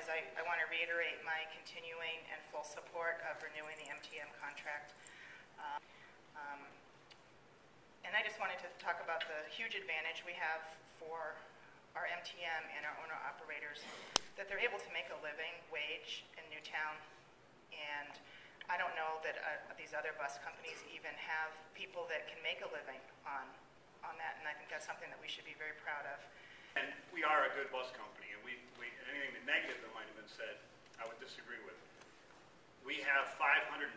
is I want to reiterate my continuing and full support of renewing the MTM contract. And I just wanted to talk about the huge advantage we have for our MTM and our owner-operators, that they're able to make a living wage in Newtown. And I don't know that these other bus companies even have people that can make a living on that, and I think that's something that we should be very proud of. And we are a good bus company, and anything negative that might have been said, I would disagree with. We have 550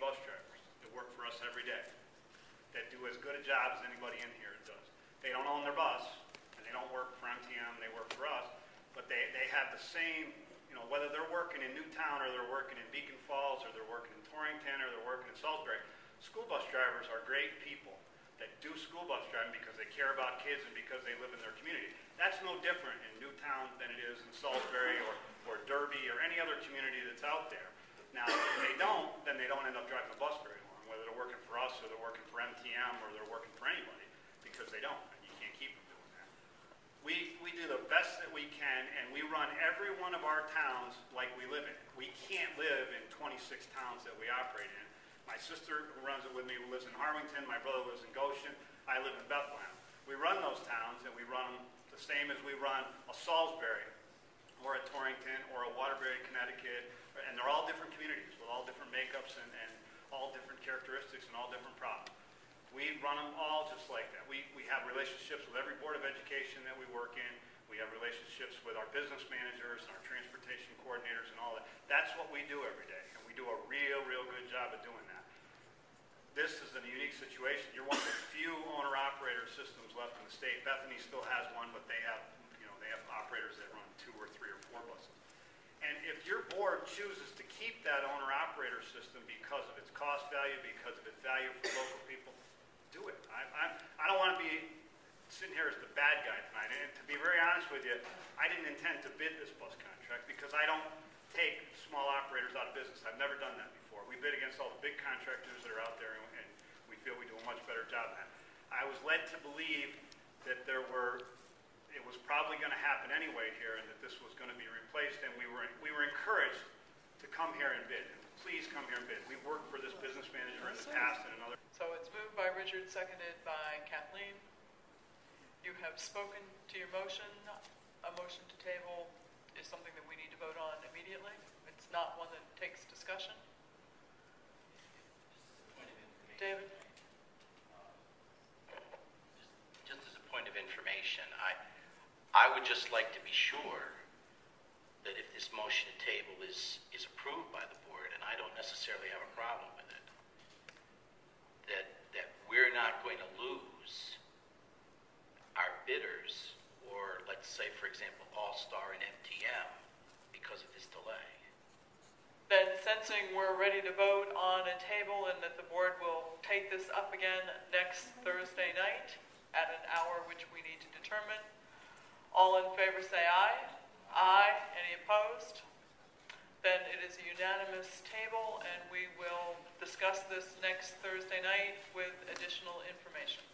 bus drivers that work for us every day, that do as good a job as anybody in here does. They don't own their bus, and they don't work for MTM, they work for us, but they have the same, whether they're working in Newtown or they're working in Beacon Falls or they're working in Torrington or they're working in Salisbury. School bus drivers are great people that do school bus driving because they care about kids and because they live in their community. That's no different in Newtown than it is in Salisbury or Derby or any other community that's out there. Now, if they don't, then they don't end up driving the bus very long, whether they're working for us or they're working for MTM or they're working for anybody, because they don't, and you can't keep them doing that. We do the best that we can, and we run every one of our towns like we live in it. We can't live in 26 towns that we operate in. My sister, who runs it with me, lives in Harwington. My brother lives in Goshen. I live in Bethlehem. We run those towns, and we run them the same as we run a Salisbury or a Torrington or a Waterbury, Connecticut, and they're all different communities with all different makeups and all different characteristics and all different problems. We run them all just like that. We have relationships with every board of education that we work in. We have relationships with our business managers and our transportation coordinators and all that. That's what we do every day, and we do a real good job of doing that. This is a unique situation. You're one of the few owner-operator systems left in the state. Bethany still has one, but they have operators that run 2 or 3 or 4 buses. And if your board chooses to keep that owner-operator system because of its cost value, because of its value for local people, do it. I don't want to be sitting here as the bad guy tonight. And to be very honest with you, I didn't intend to bid this bus contract because I don't take small operators out of business. I've never done that before. We bid against all the big contractors that are out there, and we feel we do a much better job than that. I was led to believe that it was probably going to happen anyway here, and that this was going to be replaced, and we were encouraged to come here and bid. And please come here and bid. We've worked for this business manager in the past and another. So it's moved by Richard, seconded by Kathleen. You have spoken to your motion. A motion to table is something that we need to vote on immediately. It's not one that takes discussion. David? Just as a point of information, I would just like to be sure that if this motion to table is approved by the board, and I don't necessarily have a problem with it, that we're not going to lose our bidders, or let's say, for example, All-Star and MTM, because of this delay. Then, sensing we're ready to vote on a table and that the board will take this up again next Thursday night at an hour which we need to determine, all in favor say aye. Aye. Any opposed? Then it is a unanimous table, and we will discuss this next Thursday night with additional information.